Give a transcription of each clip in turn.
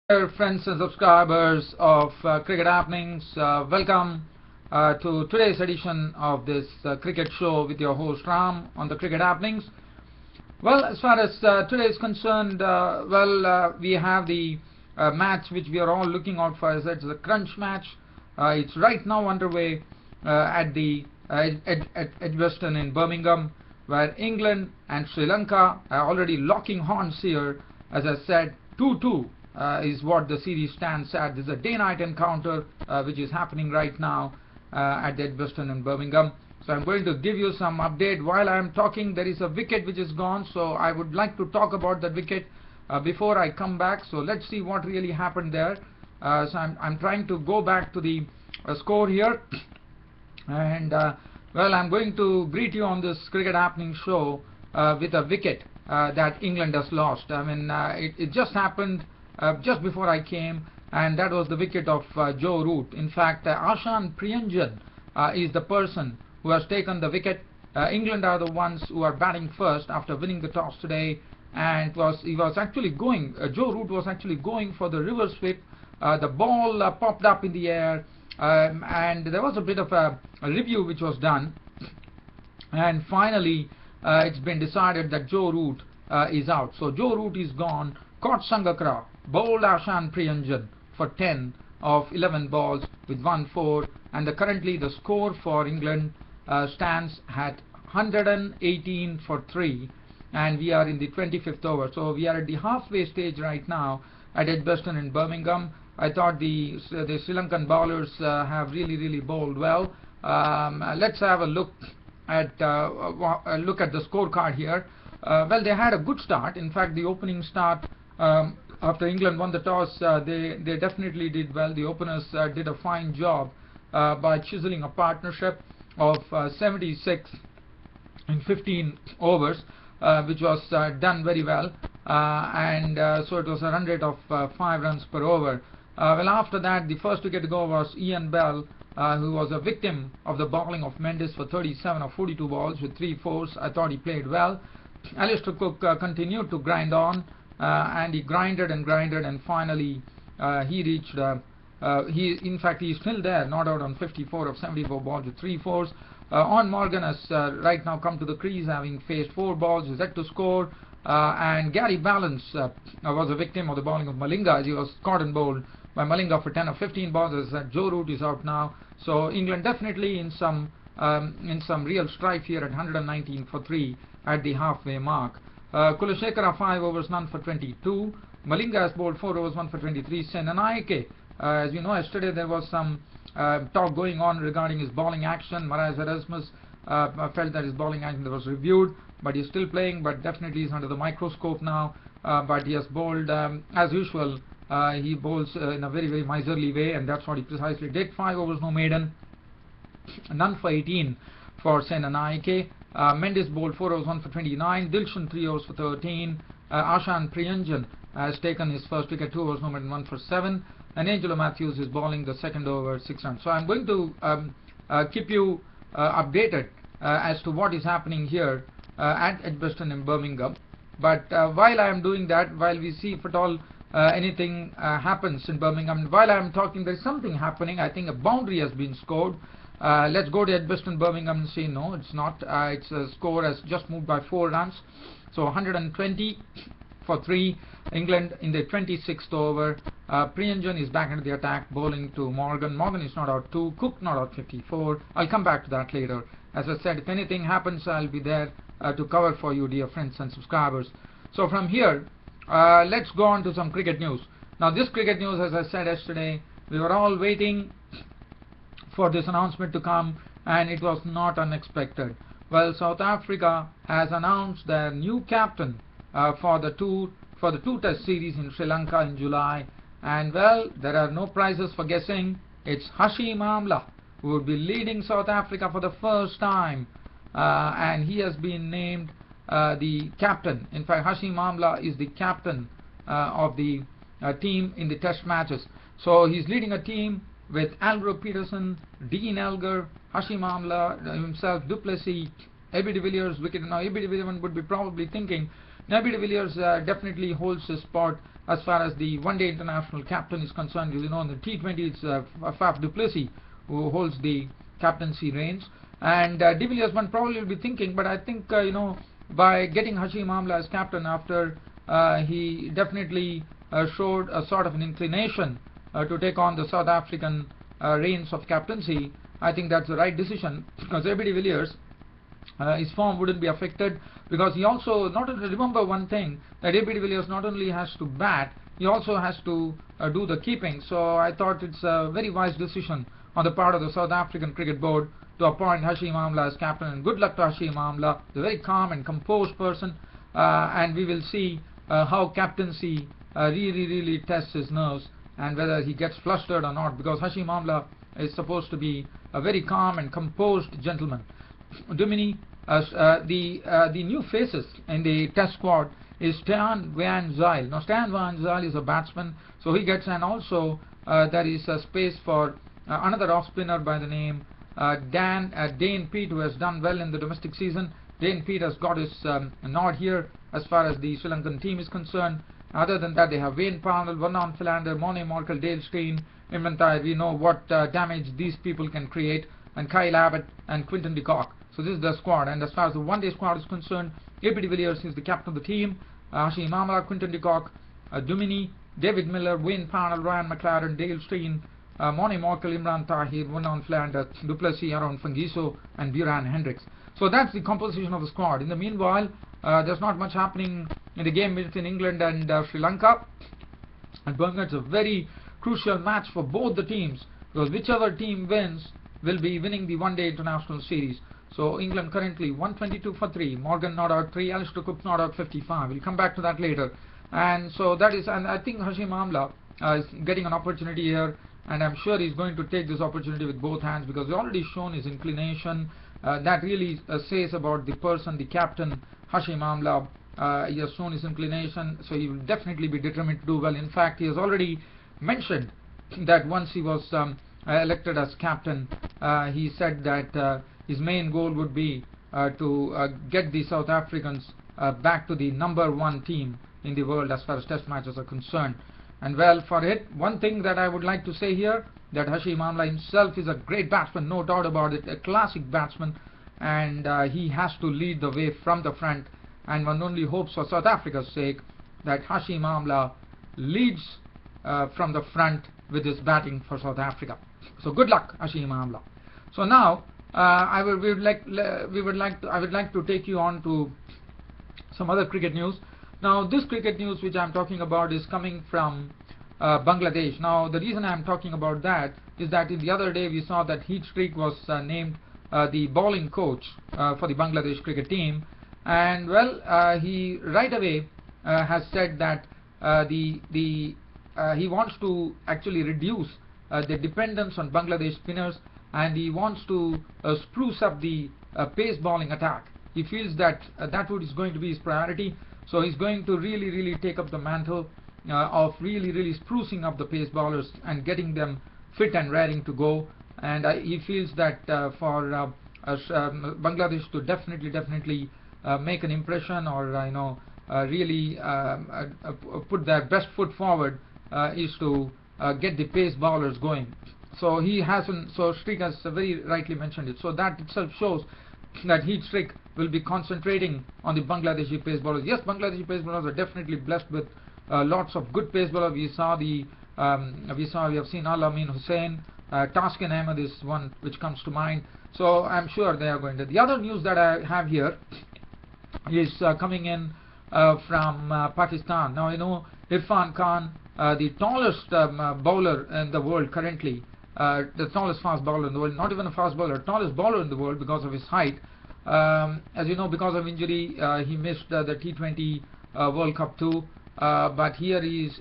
Dear friends and subscribers of Cricket Happenings, welcome to today's edition of this cricket show with your host Ram on the Cricket Happenings. Well, as far as today is concerned, we have the match which we are all looking out for. It's the crunch match. It's right now underway at the Edgbaston in Birmingham, where England and Sri Lanka are already locking horns here. As I said, 2-2. Is what the series stands at. This is a day-night encounter which is happening right now at the Edgbaston in Birmingham. So I'm going to give you some update. While I'm talking, there is a wicket which is gone, so I would like to talk about that wicket before I come back. So let's see what really happened there. So I'm trying to go back to the score here, and I'm going to greet you on this Cricket Happening show with a wicket that England has lost. I mean, it just happened just before I came, and that was the wicket of Joe Root. In fact, Ashan Priyanjan is the person who has taken the wicket. England are the ones who are batting first after winning the toss today, and he was actually going. Joe Root was actually going for the reverse sweep. The ball popped up in the air, and there was a bit of a review which was done, and finally it's been decided that Joe Root is out. So Joe Root is gone. Caught Sangakkara, bowled Ashan Priyanjan for 10 of 11 balls with 1-4, and currently the score for England stands at 118 for 3, and we are in the 25th over. So we are at the halfway stage right now at Edgbaston in Birmingham. I thought the Sri Lankan bowlers have really bowled well. Let's have a look at the scorecard here. Well, they had a good start. In fact, the opening start, after England won the toss, they definitely did well. The openers did a fine job by chiseling a partnership of 76 in 15 overs, which was done very well, so it was a run rate of 5 runs per over. After that, the first wicket to go was Ian Bell, who was a victim of the bowling of Mendes for 37 of 42 balls with 3 fours. I thought he played well. Alistair Cook continued to grind on, and he grinded, and finally he reached he's still there, not out on 54 of 74 balls with 3 fours. On Morgan has right now come to the crease, having faced 4 balls, is yet to score, and Gary Balance was a victim of the bowling of Malinga, as he was caught and bowled by Malinga for 10 of 15 balls. As Joe Root is out now, so England definitely in some real strife here at 119 for 3 at the halfway mark. Kulashekara 5 overs, none for 22. Malinga has bowled 4 overs, 1 for 23. Senanayake, as you know, yesterday there was some talk going on regarding his bowling action. Marais Erasmus felt that his bowling action was reviewed, but he's still playing, but definitely is under the microscope now. But he has bowled as usual. He bowls in a very miserly way, and that's what he precisely did. 5 overs, no maiden, none for 18 for Senanayake. Mendes bowled 4 overs, 1 for 29. Dilshan 3 overs for 13. Ashan Priyanjan has taken his first wicket, 2 overs, no maiden, 1 for 7. And Angelo Matthews is bowling the second over, 6 runs. So I'm going to keep you updated as to what is happening here at Edgbaston in Birmingham. But while I am doing that, while we see if at all anything happens in Birmingham, while I am talking, there is something happening. I think a boundary has been scored. Let's go to Edgbaston, Birmingham, and see. No, it's not. Its score has just moved by 4 runs. So 120 for 3. England in the 26th over. Priyanjan is back into the attack, bowling to Morgan. Morgan is not out 2. Cook not out 54. I'll come back to that later. As I said, if anything happens, I'll be there to cover for you, dear friends and subscribers. So from here, let's go on to some cricket news. Now, this cricket news, as I said yesterday, we were all waiting for this announcement to come, and it was not unexpected. Well, South Africa has announced their new captain for the two test series in Sri Lanka in July, and well, there are no prizes for guessing. It's Hashim Amla who will be leading South Africa for the first time, and he has been named the captain. In fact, Hashim Amla is the captain of the team in the test matches. So he's leading a team with Alvaro Peterson, Dean Elgar, Hashim Amla himself, du Plessis, A.B. de Villiers wicket. Now A.B. de Villiers would be probably thinking, A.B. de Villiers definitely holds his spot as far as the one-day international captain is concerned. You know, in the T20 it's Faf du Plessis who holds the captaincy reins, and de Villiers one probably will be thinking, but I think by getting Hashim Amla as captain after he definitely showed a sort of an inclination to take on the South African reins of captaincy, I think that's the right decision, because AB de Villiers, his form wouldn't be affected, because he also not only, remember one thing, that AB de Villiers not only has to bat, he also has to do the keeping. So I thought it's a very wise decision on the part of the South African Cricket Board to appoint Hashim Amla as captain, and good luck to Hashim Amla, a very calm and composed person, and we will see how captaincy really tests his nerves and whether he gets flustered or not, because Hashim Amla is supposed to be a very calm and composed gentleman. Dumini, the new faces in the test squad is Stan Van Zyl. Now Stan Van Zyl is a batsman, so he gets, and also there is a space for another off spinner by the name Dane Peat, who has done well in the domestic season. Dane Peat has got his nod here as far as the Sri Lankan team is concerned. Other than that, they have Wayne Parnell, Vernon Philander, Morne Morkel, Dale Steyn, Imran. We know what damage these people can create, and Kyle Abbott and Quinton de Kock. So this is the squad, and as far as the one-day squad is concerned, AB de Villiers is the captain of the team, Hashim Amla, Quinton de Kock, Dumini, David Miller, Wayne Parnell, Ryan McLaren, Dale Steyn, Morne Morkel, Imran Tahir, Vernon Philander, du Plessis, Aaron Fangiso, and Buran Hendricks. So that's the composition of the squad. In the meanwhile, there's not much happening in the game between England and Sri Lanka. And it's a very crucial match for both the teams, because whichever team wins will be winning the one-day international series. So England currently 122 for 3, Morgan not out 3, Alistair Cook not out 55. We'll come back to that later. And so that is, and I think Hashim Amla is getting an opportunity here, and I'm sure he's going to take this opportunity with both hands, because he's already shown his inclination. That really says about the person, the captain, Hashim Amla. He has shown his inclination, so he will definitely be determined to do well. In fact, he has already mentioned that once he was elected as captain, he said that his main goal would be to get the South Africans back to the #1 team in the world as far as test matches are concerned. And well, for it, one thing that I would like to say here, that Hashim Amla himself is a great batsman, no doubt about it, a classic batsman, and he has to lead the way from the front, and one only hopes for South Africa's sake that Hashim Amla leads from the front with his batting for South Africa. So good luck, Hashim Amla. So now I would like to take you on to some other cricket news. Now this cricket news which I am talking about is coming from Bangladesh. Now the reason I am talking about that is that in the other day we saw that Heat Streak was named the bowling coach for the Bangladesh cricket team, and well, he right away has said that he wants to actually reduce the dependence on Bangladesh spinners, and he wants to spruce up the pace bowling attack. He feels that that is going to be his priority. So he's going to really take up the mantle of really sprucing up the pace bowlers and getting them fit and raring to go. And he feels that for Bangladesh to definitely make an impression, or really put their best foot forward, is to get the pace bowlers going. So he hasn't. So Streak has very rightly mentioned it. So that itself shows that Heat Streak will be concentrating on the Bangladeshi pace bowlers. Yes, Bangladeshi pace bowlers are definitely blessed with lots of good pace bowlers. We have seen Al Amin Hussain, Taskin Ahmed is one which comes to mind. So I'm sure they are going to. The other news that I have here is coming in from Pakistan. Now Irfan Khan, the tallest bowler in the world currently, the tallest fast bowler in the world, not even a fast bowler, tallest bowler in the world because of his height. As you know, because of injury, he missed the T20 World Cup too. But here he is,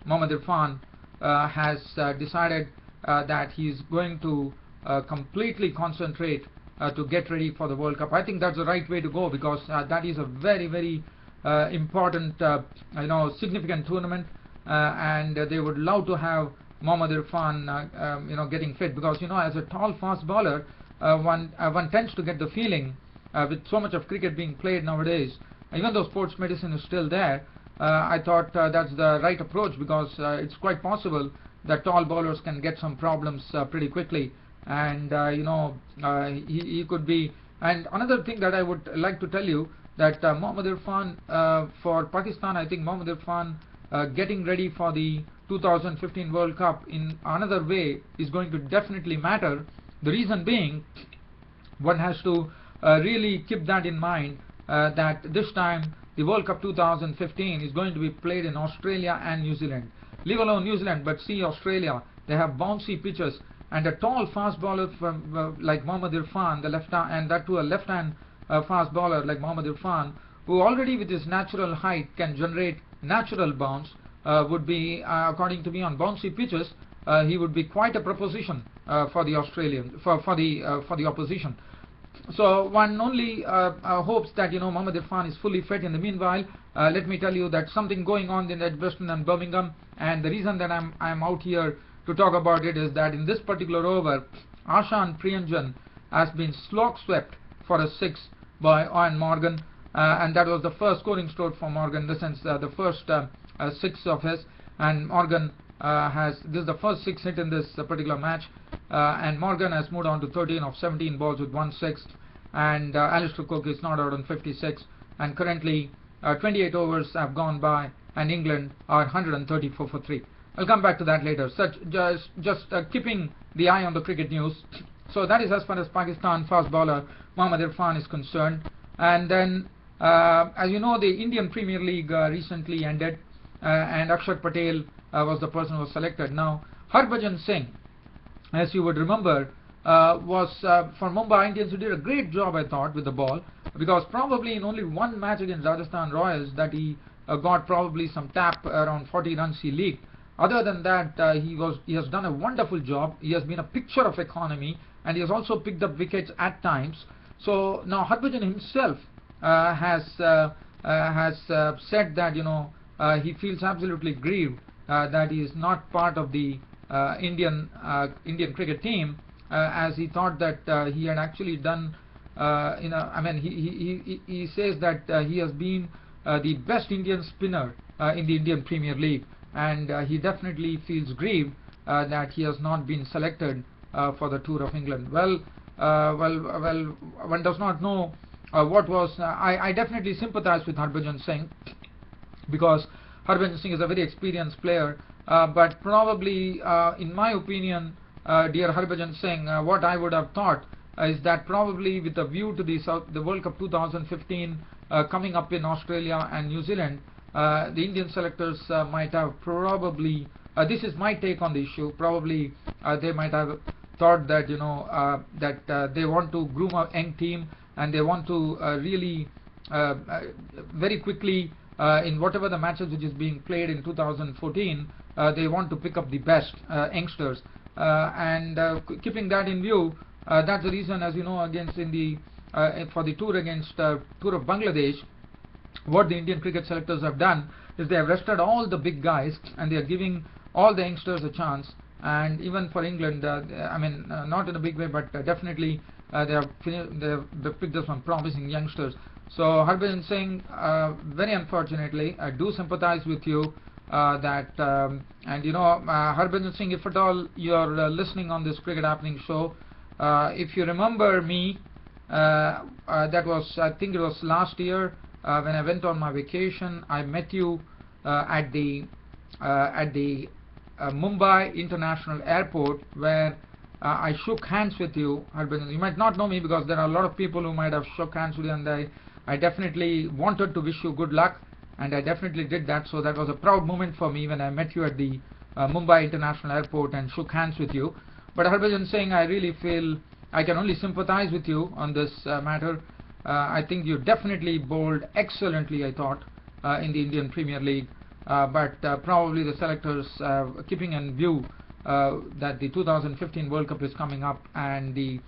Mohammad Irfan has decided that he is going to completely concentrate to get ready for the World Cup. I think that's the right way to go, because that is a very important, significant tournament, and they would love to have Mohammad Irfan, getting fit, because as a tall fast bowler, one tends to get the feeling, with so much of cricket being played nowadays, even though sports medicine is still there, I thought that's the right approach, because it's quite possible that tall bowlers can get some problems pretty quickly, and he could be. And another thing that I would like to tell you, that Mohammad Irfan for Pakistan, I think Mohammad Irfan getting ready for the 2015 World Cup in another way is going to definitely matter. The reason being, one has to really keep that in mind, that this time the World Cup 2015 is going to be played in Australia and New Zealand. Leave alone New Zealand, but see Australia. They have bouncy pitches, and a tall fast bowler from like Mohammad Irfan, the left hand, and that to a left hand fast bowler like Mohammad Irfan, who already with his natural height can generate natural bounce, would be, according to me, on bouncy pitches, he would be quite a proposition for the Australian, for the opposition. So one only hopes that Mohammad Irfan is fully fit. In the meanwhile, let me tell you that something going on in Edgbaston and Birmingham, and the reason that I'm out here to talk about it is that in this particular over, Ashan Priyanjan has been slog swept for a 6 by Owen Morgan, and that was the first scoring stroke for Morgan, in the sense the first 6 of his, and Morgan this is the first 6 hit in this particular match, and Morgan has moved on to 13 of 17 balls with 1 6, and Alistair Cook is not out on 56, and currently 28 overs have gone by, and England are 134 for 3. I'll come back to that later. Just keeping the eye on the cricket news. So that is as far as Pakistan fast bowler Mohammad Irfan is concerned. And then, as you know, the Indian Premier League recently ended, and Akshat Patel was the person who was selected. Now, Harbhajan Singh, as you would remember, was for Mumbai Indians, who did a great job, I thought, with the ball, because probably in only one match against Rajasthan Royals that he got probably some tap around 40 runs he leaked. Other than that, he has done a wonderful job. He has been a picture of economy, and he has also picked up wickets at times. So now Harbhajan himself has said that he feels absolutely grieved that he is not part of the Indian cricket team, as he thought that he had actually done. He says that he has been the best Indian spinner in the Indian Premier League, and he definitely feels grieved that he has not been selected for the tour of England. Well, one does not know what was. I definitely sympathize with Harbhajan Singh, because Harbhajan Singh is a very experienced player, but probably, in my opinion, dear Harbhajan Singh, what I would have thought is that probably with a view to the World Cup 2015 coming up in Australia and New Zealand, the Indian selectors might have probably, this is my take on the issue, probably they might have thought that that they want to groom a young team, and they want to really very quickly in whatever the matches which is being played in 2014, they want to pick up the best youngsters, and keeping that in view, that's the reason, as you know, against for the tour against tour of Bangladesh, what the Indian cricket selectors have done is they have rested all the big guys, and they are giving all the youngsters a chance. And even for England, not in a big way, but definitely they have picked up some promising youngsters. So Harbhajan Singh, very unfortunately, I do sympathize with you that Harbhajan Singh, if at all you are listening on this Cricket Happening show, if you remember me, that was, I think it was last year, when I went on my vacation, I met you at the Mumbai International Airport, where I shook hands with you. You might not know me, because there are a lot of people who might have shook hands with you, and I definitely wanted to wish you good luck, and I definitely did that. So that was a proud moment for me when I met you at the Mumbai International Airport and shook hands with you. But Harbhajan Singh, I really feel I can only sympathize with you on this matter. I think you definitely bowled excellently, I thought, in the Indian Premier League, but probably the selectors, keeping in view that the 2015 World Cup is coming up, and they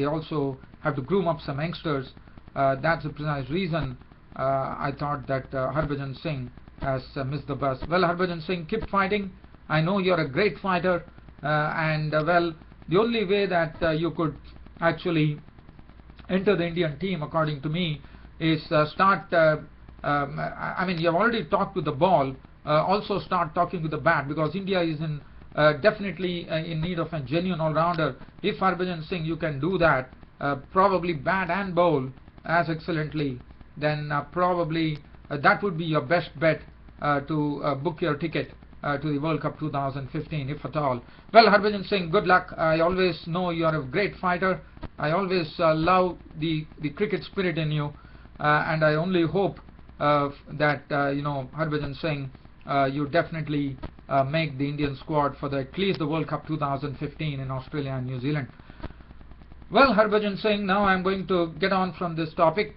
also have to groom up some youngsters, that's the precise reason I thought that Harbhajan Singh has missed the bus. Well, Harbhajan Singh, keep fighting. I know you're a great fighter, and well, the only way that you could actually enter the Indian team, according to me, is start I mean, you have already talked with the ball. Also start talking with the bat, because India is in definitely in need of a genuine all-rounder. If Harbhajan Singh you can do that, probably bat and bowl as excellently, then probably that would be your best bet to book your ticket to the World Cup 2015, if at all. Well, Harbhajan Singh, good luck. I always know you are a great fighter. I always love the cricket spirit in you, and I only hope that Harbhajan Singh, you definitely make the Indian squad for at least the World Cup 2015 in Australia and New Zealand. Well, Harbhajan Singh, now I'm going to get on from this topic,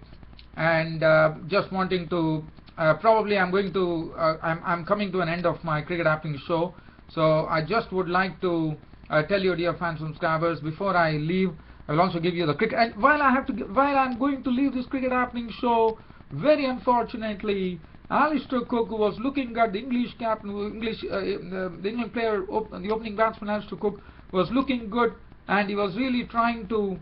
and just wanting to probably I'm coming to an end of my Cricket Happenings show, so I just would like to tell you, dear fans and subscribers, before I leave, I will also give you the cricket. And while I'm going to leave this Cricket Happenings show, very unfortunately, Alistair Cook, who was looking at the English captain, the England player, the opening batsman Alistair Cook, was looking good, and he was really trying to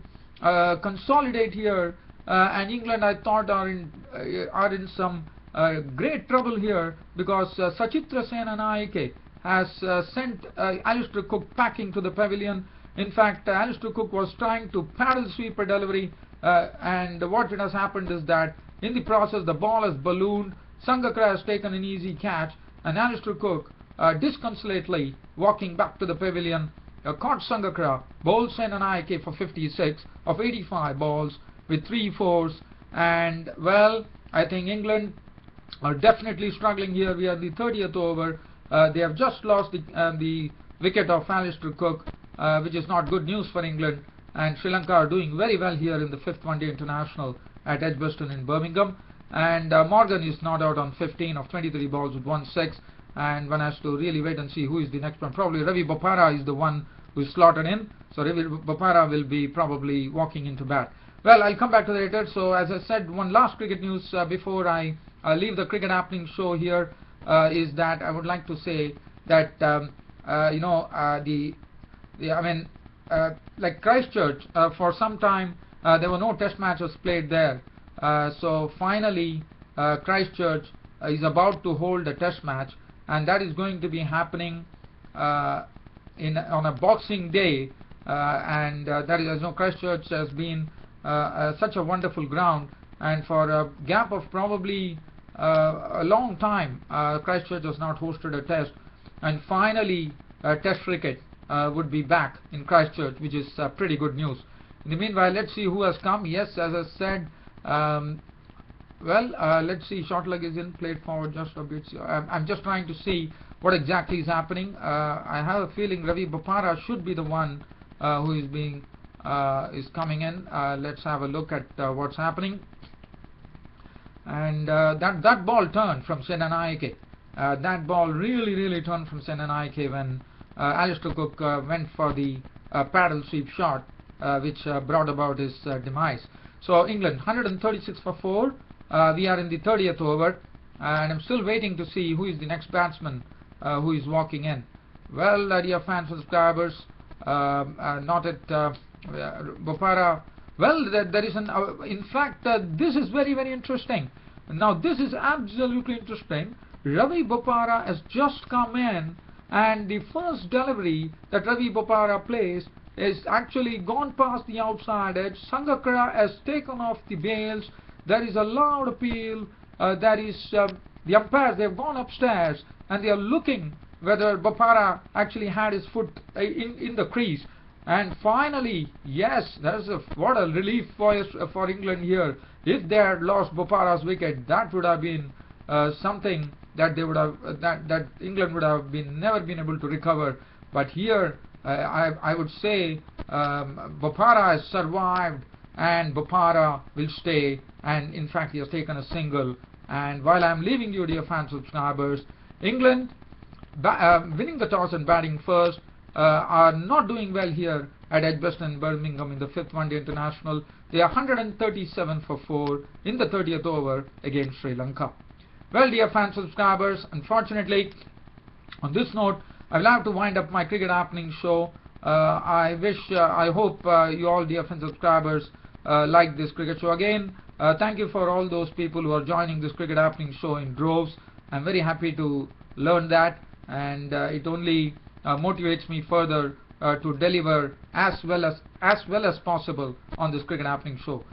consolidate here. And England, I thought, are in some great trouble here, because Sachitra Senanayake has sent Alistair Cook packing to the pavilion. In fact, Alistair Cook was trying to paddle sweep a delivery, and what has happened is that in the process the ball has ballooned. Sangakkara has taken an easy catch, and Alistair Cook disconsolately walking back to the pavilion caught Sangakkara, bowled Senanayake for 56 of 85 balls with 3 fours, and well, I think England are definitely struggling here. We are the 30th over. They have just lost the wicket of Alistair Cook, which is not good news for England, and Sri Lanka are doing very well here in the 5th One-Day International at Edgbaston in Birmingham. And Morgan is not out on 15 of 23 balls with 1/6, and one has to really wait and see who is the next one. Probably Ravi Bopara is the one who is slotted in, so Ravi Bopara will be probably walking into bat. Well, I'll come back to that later. So as I said, one last cricket news before I leave the Cricket Happenings show here is that I would like to say that like Christchurch, for some time there were no test matches played there. So finally Christchurch is about to hold a test match, and that is going to be happening on a Boxing Day, and that is, as you know, Christchurch has been such a wonderful ground, and for a gap of probably a long time Christchurch has not hosted a test, and finally test cricket would be back in Christchurch, which is pretty good news. In the meanwhile, let's see who has come. Yes, as I said, let's see, short leg is in, played forward just a bit. I'm just trying to see what exactly is happening. I have a feeling Ravi Bopara should be the one who is coming in. Let's have a look at what's happening. And that ball turned from Senanayake. That ball really turned from Senanayake when Alistair Cook went for the paddle sweep shot, which brought about his demise. So England 136 for 4. We are in the 30th over, and I'm still waiting to see who is the next batsman who is walking in. Well, dear fans and subscribers, not at Bopara. Well, there is an. In fact, this is very interesting. Now, this is absolutely interesting. Ravi Bopara has just come in, and the first delivery that Ravi Bopara plays is actually gone past the outside edge. Sangakkara has taken off the bails. There is a loud appeal. There is the umpires. They have gone upstairs and they are looking whether Bopara actually had his foot in the crease. And finally, yes, what a relief for England here. If they had lost Bopara's wicket, that would have been something that they would have that England would have never been able to recover. But here, I would say Bopara has survived, and Bopara will stay, and in fact he has taken a single. And while I am leaving you, dear fans and subscribers, England winning the toss and batting first are not doing well here at Edgbaston, Birmingham in the 5th One-Day International. They are 137 for 4 in the 30th over against Sri Lanka. Well, dear fans and subscribers, unfortunately, on this note, I will have to wind up my Cricket Happenings show. I hope you all, dear fans and subscribers, like this cricket show. Again, Thank you for all those people who are joining this Cricket Happening show in droves. I'm very happy to learn that, and it only motivates me further to deliver as well as possible on this Cricket Happening show.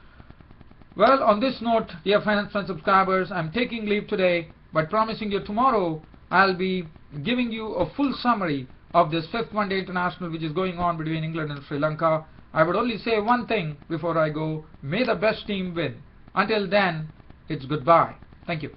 Well, on this note, dear fans and subscribers, I'm taking leave today, but promising you tomorrow I'll be giving you a full summary of this 5th One-Day International which is going on between England and Sri Lanka. I would only say one thing before I go: may the best team win. Until then, it's goodbye. Thank you.